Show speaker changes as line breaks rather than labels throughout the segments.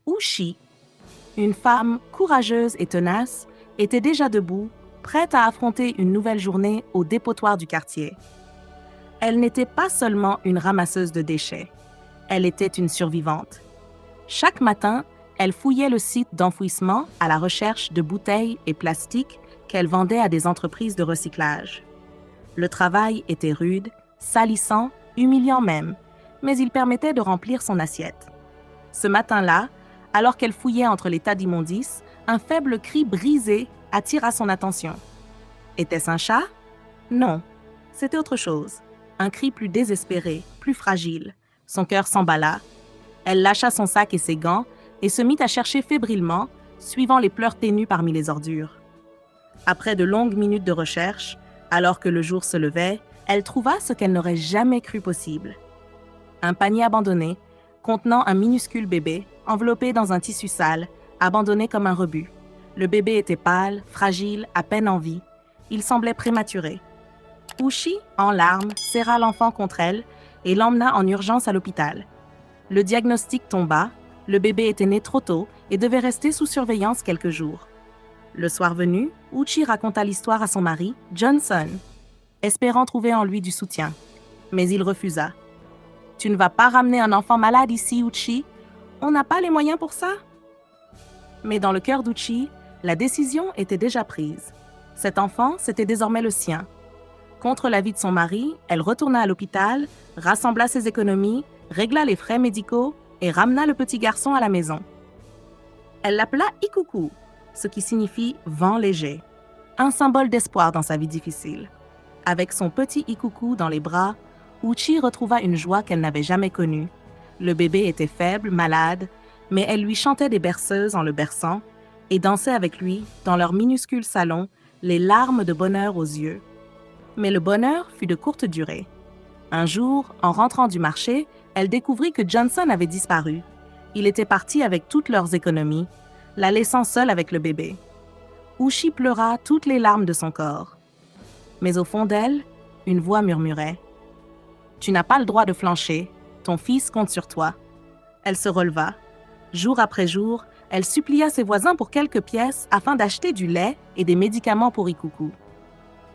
Uchi, une femme courageuse et tenace, était déjà debout, prête à affronter une nouvelle journée au dépotoir du quartier. Elle n'était pas seulement une ramasseuse de déchets, elle était une survivante. Chaque matin, elle fouillait le site d'enfouissement à la recherche de bouteilles et plastiques qu'elle vendait à des entreprises de recyclage. Le travail était rude, salissant, humiliant même, mais il permettait de remplir son assiette. Ce matin-là, alors qu'elle fouillait entre les tas d'immondices, un faible cri brisé attira son attention. Était-ce un chat? Non, c'était autre chose. Un cri plus désespéré, plus fragile. Son cœur s'emballa. Elle lâcha son sac et ses gants et se mit à chercher fébrilement, suivant les pleurs ténues parmi les ordures. Après de longues minutes de recherche, alors que le jour se levait, elle trouva ce qu'elle n'aurait jamais cru possible. Un panier abandonné, contenant un minuscule bébé, enveloppé dans un tissu sale, abandonné comme un rebut. Le bébé était pâle, fragile, à peine en vie. Il semblait prématuré. Uchi, en larmes, serra l'enfant contre elle et l'emmena en urgence à l'hôpital. Le diagnostic tomba, le bébé était né trop tôt et devait rester sous surveillance quelques jours. Le soir venu, Uchi raconta l'histoire à son mari, Johnson, espérant trouver en lui du soutien. Mais il refusa. « Tu ne vas pas ramener un enfant malade ici, Uchi. On n'a pas les moyens pour ça. » Mais dans le cœur d'Uchi, la décision était déjà prise. Cet enfant, c'était désormais le sien. Contre l'avis de son mari, elle retourna à l'hôpital, rassembla ses économies, régla les frais médicaux et ramena le petit garçon à la maison. Elle l'appela Ikuku, ce qui signifie « vent léger », un symbole d'espoir dans sa vie difficile. Avec son petit Ikuku dans les bras, Uchi retrouva une joie qu'elle n'avait jamais connue. Le bébé était faible, malade, mais elle lui chantait des berceuses en le berçant et dansait avec lui, dans leur minuscule salon, les larmes de bonheur aux yeux. Mais le bonheur fut de courte durée. Un jour, en rentrant du marché, elle découvrit que Johnson avait disparu. Il était parti avec toutes leurs économies, la laissant seule avec le bébé. Uchi pleura toutes les larmes de son corps. Mais au fond d'elle, une voix murmurait « Tu n'as pas le droit de flancher, ton fils compte sur toi. » Elle se releva. Jour après jour, elle supplia ses voisins pour quelques pièces afin d'acheter du lait et des médicaments pour Ikuku.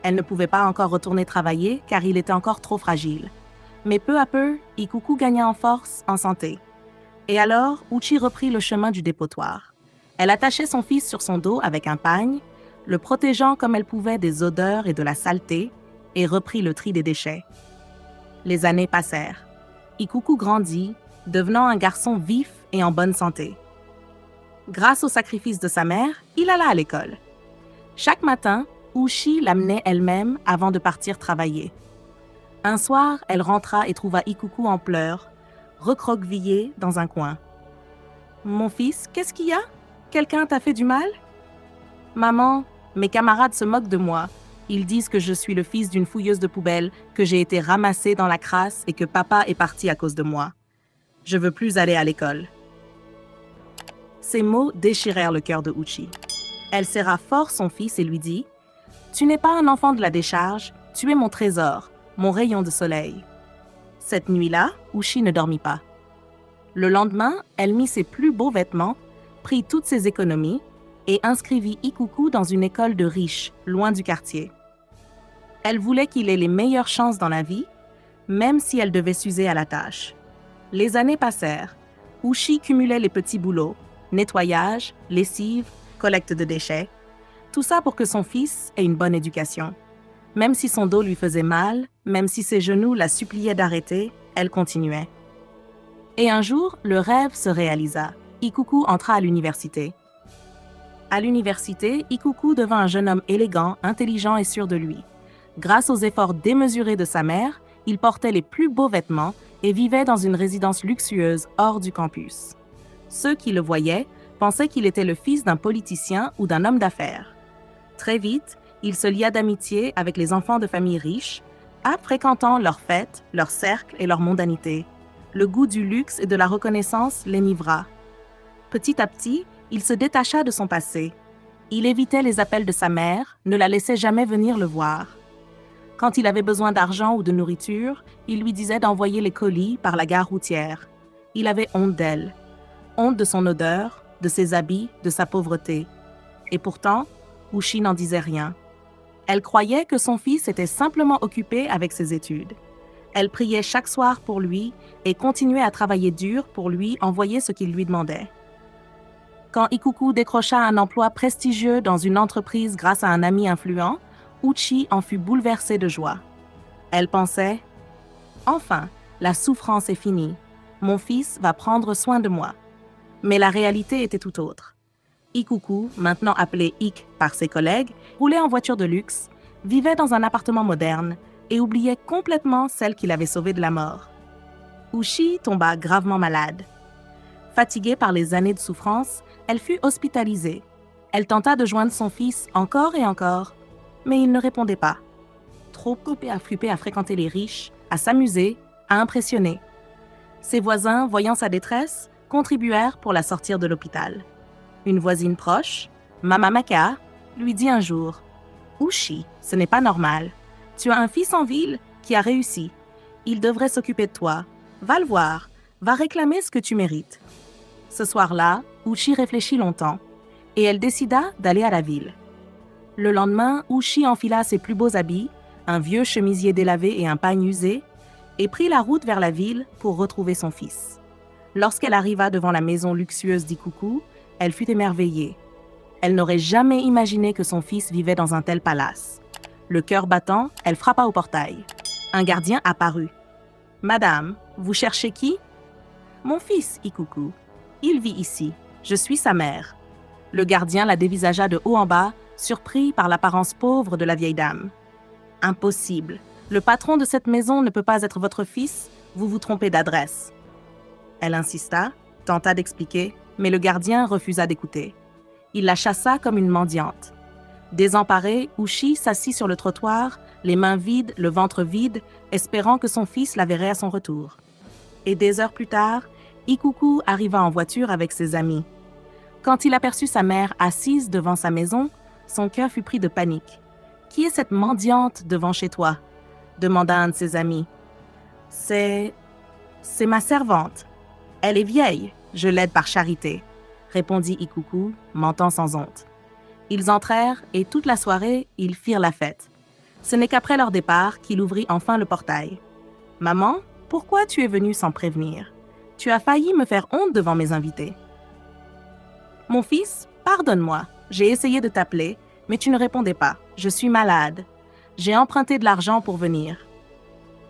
Elle ne pouvait pas encore retourner travailler car il était encore trop fragile. Mais peu à peu, Ikuku gagna en force, en santé. Et alors, Uchi reprit le chemin du dépotoir. Elle attachait son fils sur son dos avec un pagne, le protégeant comme elle pouvait des odeurs et de la saleté, et reprit le tri des déchets. Les années passèrent. Ikuku grandit, devenant un garçon vif et en bonne santé. Grâce au sacrifice de sa mère, il alla à l'école. Chaque matin, Uchi l'amenait elle-même avant de partir travailler. Un soir, elle rentra et trouva Ikuku en pleurs, recroquevillé dans un coin. « Mon fils, qu'est-ce qu'il y a? Quelqu'un t'a fait du mal? » « Maman, mes camarades se moquent de moi. Ils disent que je suis le fils d'une fouilleuse de poubelle, que j'ai été ramassé dans la crasse et que papa est parti à cause de moi. Je veux plus aller à l'école. » Ces mots déchirèrent le cœur de Uchi. Elle serra fort son fils et lui dit « Tu n'es pas un enfant de la décharge, tu es mon trésor, mon rayon de soleil. » Cette nuit-là, Uchi ne dormit pas. Le lendemain, elle mit ses plus beaux vêtements, prit toutes ses économies et inscrivit Ikuku dans une école de riches, loin du quartier. Elle voulait qu'il ait les meilleures chances dans la vie, même si elle devait s'user à la tâche. Les années passèrent. Uchi cumulait les petits boulots, nettoyage, lessive, collecte de déchets. Tout ça pour que son fils ait une bonne éducation. Même si son dos lui faisait mal, même si ses genoux la suppliaient d'arrêter, elle continuait. Et un jour, le rêve se réalisa. Ikuku entra à l'université. À l'université, Ikuku devint un jeune homme élégant, intelligent et sûr de lui. Grâce aux efforts démesurés de sa mère, il portait les plus beaux vêtements et vivait dans une résidence luxueuse hors du campus. Ceux qui le voyaient pensaient qu'il était le fils d'un politicien ou d'un homme d'affaires. Très vite, il se lia d'amitié avec les enfants de familles riches, fréquentant leurs fêtes, leurs cercles et leur mondanité. Le goût du luxe et de la reconnaissance l'enivra. Petit à petit, il se détacha de son passé. Il évitait les appels de sa mère, ne la laissait jamais venir le voir. Quand il avait besoin d'argent ou de nourriture, il lui disait d'envoyer les colis par la gare routière. Il avait honte d'elle. honte de son odeur, de ses habits, de sa pauvreté. Et pourtant, Ushi n'en disait rien. Elle croyait que son fils était simplement occupé avec ses études. Elle priait chaque soir pour lui et continuait à travailler dur pour lui envoyer ce qu'il lui demandait. Quand Ikuku décrocha un emploi prestigieux dans une entreprise grâce à un ami influent, Uchi en fut bouleversée de joie. Elle pensait « Enfin, la souffrance est finie. Mon fils va prendre soin de moi. » Mais la réalité était tout autre. Ikuku, maintenant appelé Ik par ses collègues, roulait en voiture de luxe, vivait dans un appartement moderne et oubliait complètement celle qu'il avait sauvée de la mort. Uchi tomba gravement malade. Fatiguée par les années de souffrance, elle fut hospitalisée. Elle tenta de joindre son fils encore et encore, mais il ne répondait pas. Trop occupé à fréquenter les riches, à s'amuser, à impressionner. Ses voisins, voyant sa détresse, contribuèrent pour la sortir de l'hôpital. Une voisine proche, Mama Maka, lui dit un jour « Uchi, ce n'est pas normal. Tu as un fils en ville qui a réussi. Il devrait s'occuper de toi. Va le voir. Va réclamer ce que tu mérites. » Ce soir-là, Uchi réfléchit longtemps et elle décida d'aller à la ville. Le lendemain, Uchi enfila ses plus beaux habits, un vieux chemisier délavé et un pagne usé, et prit la route vers la ville pour retrouver son fils. Lorsqu'elle arriva devant la maison luxueuse d'Ikuku, elle fut émerveillée. Elle n'aurait jamais imaginé que son fils vivait dans un tel palace. Le cœur battant, elle frappa au portail. Un gardien apparut. « Madame, vous cherchez qui ?»« Mon fils, Ikuku. Il vit ici. Je suis sa mère. » Le gardien la dévisagea de haut en bas, surpris par l'apparence pauvre de la vieille dame. « Impossible. Le patron de cette maison ne peut pas être votre fils. Vous vous trompez d'adresse. » Elle insista, tenta d'expliquer, mais le gardien refusa d'écouter. Il la chassa comme une mendiante. Désemparée, Uchi s'assit sur le trottoir, les mains vides, le ventre vide, espérant que son fils la verrait à son retour. Et des heures plus tard, Ikuku arriva en voiture avec ses amis. Quand il aperçut sa mère assise devant sa maison, son cœur fut pris de panique. « Qui est cette mendiante devant chez toi ?» demanda un de ses amis. « C'est ma servante. Elle est vieille, je l'aide par charité. » répondit Ikuku, mentant sans honte. Ils entrèrent et toute la soirée, ils firent la fête. Ce n'est qu'après leur départ qu'il ouvrit enfin le portail. « Maman, pourquoi tu es venue sans prévenir? Tu as failli me faire honte devant mes invités. »« Mon fils, pardonne-moi. J'ai essayé de t'appeler, mais tu ne répondais pas. Je suis malade. J'ai emprunté de l'argent pour venir. »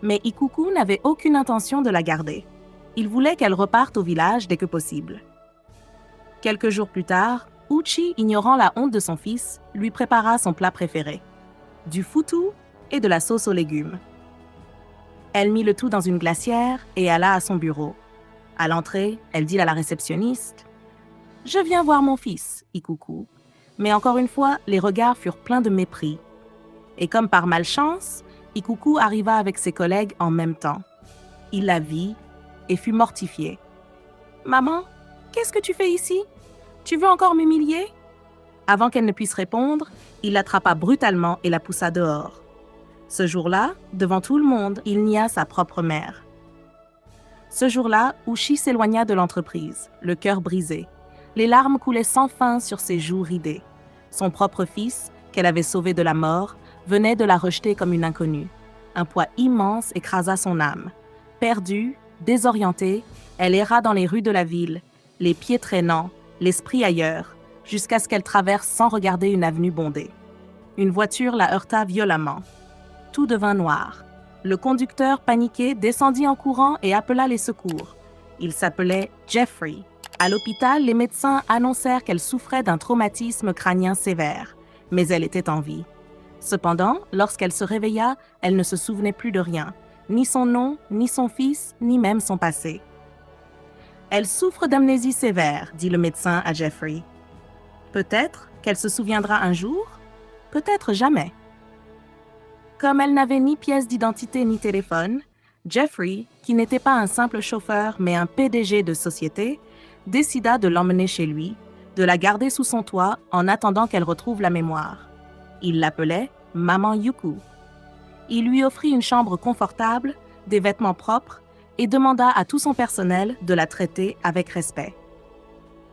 Mais Ikuku n'avait aucune intention de la garder. Il voulait qu'elle reparte au village dès que possible. Quelques jours plus tard, Uchi, ignorant la honte de son fils, lui prépara son plat préféré, du foutou et de la sauce aux légumes. Elle mit le tout dans une glacière et alla à son bureau. À l'entrée, elle dit à la réceptionniste « Je viens voir mon fils, Ikuku. » Mais encore une fois, les regards furent pleins de mépris. Et comme par malchance, Ikuku arriva avec ses collègues en même temps. Il la vit et fut mortifié. « Maman, qu'est-ce que tu fais ici? Tu veux encore m'humilier ?» Avant qu'elle ne puisse répondre, il l'attrapa brutalement et la poussa dehors. Ce jour-là, devant tout le monde, il nia sa propre mère. Ce jour-là, Uchi s'éloigna de l'entreprise, le cœur brisé. Les larmes coulaient sans fin sur ses joues ridées. Son propre fils, qu'elle avait sauvé de la mort, venait de la rejeter comme une inconnue. Un poids immense écrasa son âme. Perdue, désorientée, elle erra dans les rues de la ville, les pieds traînants, l'esprit ailleurs, jusqu'à ce qu'elle traverse sans regarder une avenue bondée. Une voiture la heurta violemment. Tout devint noir. Le conducteur, paniqué, descendit en courant et appela les secours. Il s'appelait Jeffrey. À l'hôpital, les médecins annoncèrent qu'elle souffrait d'un traumatisme crânien sévère, mais elle était en vie. Cependant, lorsqu'elle se réveilla, elle ne se souvenait plus de rien, ni son nom, ni son fils, ni même son passé. « Elle souffre d'amnésie sévère, » dit le médecin à Jeffrey. « Peut-être qu'elle se souviendra un jour, peut-être jamais. » Comme elle n'avait ni pièce d'identité ni téléphone, Jeffrey, qui n'était pas un simple chauffeur mais un PDG de société, décida de l'emmener chez lui, de la garder sous son toit en attendant qu'elle retrouve la mémoire. Il l'appelait Maman Yuku. Il lui offrit une chambre confortable, des vêtements propres et demanda à tout son personnel de la traiter avec respect.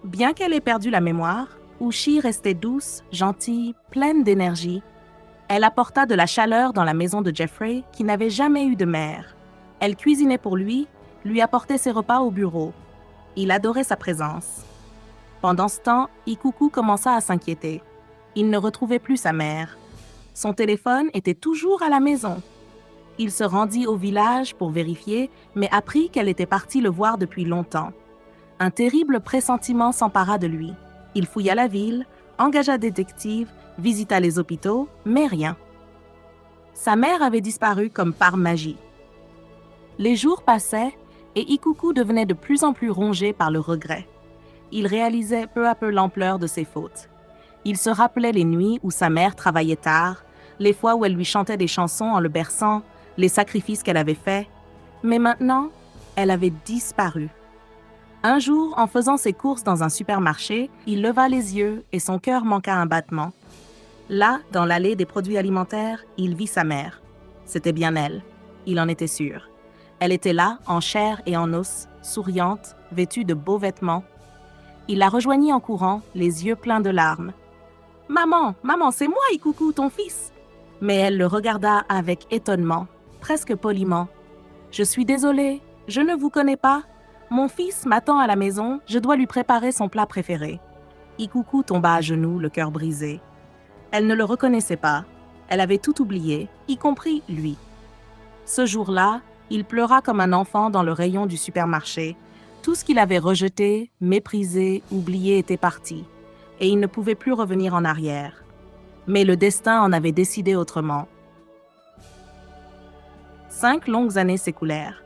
Bien qu'elle ait perdu la mémoire, Ushi restait douce, gentille, pleine d'énergie. Elle apporta de la chaleur dans la maison de Jeffrey, qui n'avait jamais eu de mère. Elle cuisinait pour lui apportait ses repas au bureau. Il adorait sa présence. Pendant ce temps, Ikuku commença à s'inquiéter. Il ne retrouvait plus sa mère. Son téléphone était toujours à la maison. Il se rendit au village pour vérifier, mais apprit qu'elle était partie le voir depuis longtemps. Un terrible pressentiment s'empara de lui. Il fouilla la ville, engagea des détectives, visita les hôpitaux, mais rien. Sa mère avait disparu comme par magie. Les jours passaient et Ikuku devenait de plus en plus rongé par le regret. Il réalisait peu à peu l'ampleur de ses fautes. Il se rappelait les nuits où sa mère travaillait tard, les fois où elle lui chantait des chansons en le berçant, les sacrifices qu'elle avait faits. Mais maintenant, elle avait disparu. Un jour, en faisant ses courses dans un supermarché, il leva les yeux et son cœur manqua un battement. Là, dans l'allée des produits alimentaires, il vit sa mère. C'était bien elle. Il en était sûr. Elle était là, en chair et en os, souriante, vêtue de beaux vêtements. Il la rejoignit en courant, les yeux pleins de larmes. « Maman, maman, c'est moi, Ikuku, ton fils !» Mais elle le regarda avec étonnement, presque poliment. « Je suis désolée, je ne vous connais pas. Mon fils m'attend à la maison, je dois lui préparer son plat préféré. » Ikuku tomba à genoux, le cœur brisé. Elle ne le reconnaissait pas. Elle avait tout oublié, y compris lui. Ce jour-là, il pleura comme un enfant dans le rayon du supermarché. Tout ce qu'il avait rejeté, méprisé, oublié était parti, et il ne pouvait plus revenir en arrière. Mais le destin en avait décidé autrement. 5 longues années s'écoulèrent.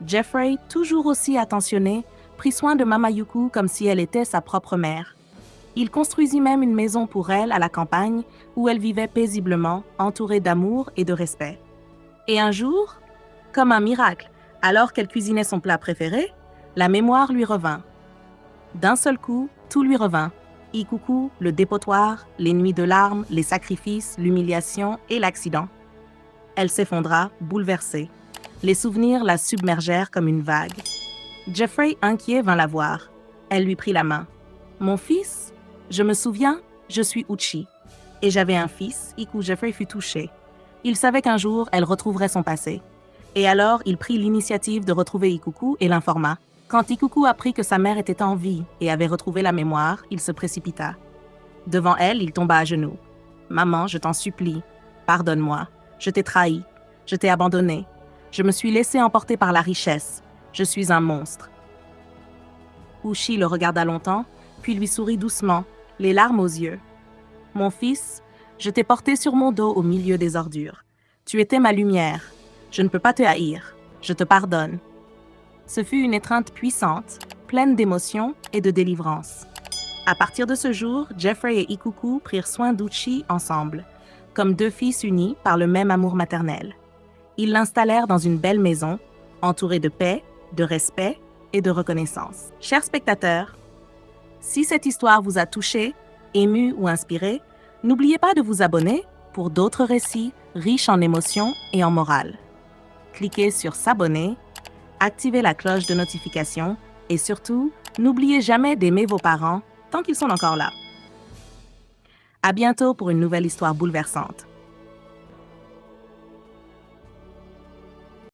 Jeffrey, toujours aussi attentionné, prit soin de Mamayuku comme si elle était sa propre mère. Il construisit même une maison pour elle à la campagne, où elle vivait paisiblement, entourée d'amour et de respect. Et un jour, comme un miracle, alors qu'elle cuisinait son plat préféré, la mémoire lui revint. D'un seul coup, tout lui revint. Ikuku, le dépotoir, les nuits de larmes, les sacrifices, l'humiliation et l'accident. Elle s'effondra, bouleversée. Les souvenirs la submergèrent comme une vague. Jeffrey, inquiet, vint la voir. Elle lui prit la main. « Mon fils, je me souviens, je suis Uchi. Et j'avais un fils, Iku. » Jeffrey fut touché. Il savait qu'un jour, elle retrouverait son passé. Et alors, il prit l'initiative de retrouver Ikuku et l'informa. Quand Ikuku apprit que sa mère était en vie et avait retrouvé la mémoire, il se précipita. Devant elle, il tomba à genoux. « Maman, je t'en supplie, pardonne-moi. Je t'ai trahi, je t'ai abandonné. Je me suis laissé emporter par la richesse. Je suis un monstre. » Ushi le regarda longtemps, puis lui sourit doucement, les larmes aux yeux. « Mon fils, je t'ai porté sur mon dos au milieu des ordures. Tu étais ma lumière. Je ne peux pas te haïr. Je te pardonne. » Ce fut une étreinte puissante, pleine d'émotion et de délivrance. À partir de ce jour, Jeffrey et Ikuku prirent soin d'Uchi ensemble, comme 2 fils unis par le même amour maternel. Ils l'installèrent dans une belle maison, entourée de paix, de respect et de reconnaissance. Chers spectateurs, si cette histoire vous a touché, ému ou inspiré, n'oubliez pas de vous abonner pour d'autres récits riches en émotions et en morale. Cliquez sur s'abonner, activez la cloche de notification et surtout, n'oubliez jamais d'aimer vos parents tant qu'ils sont encore là. À bientôt pour une nouvelle histoire bouleversante.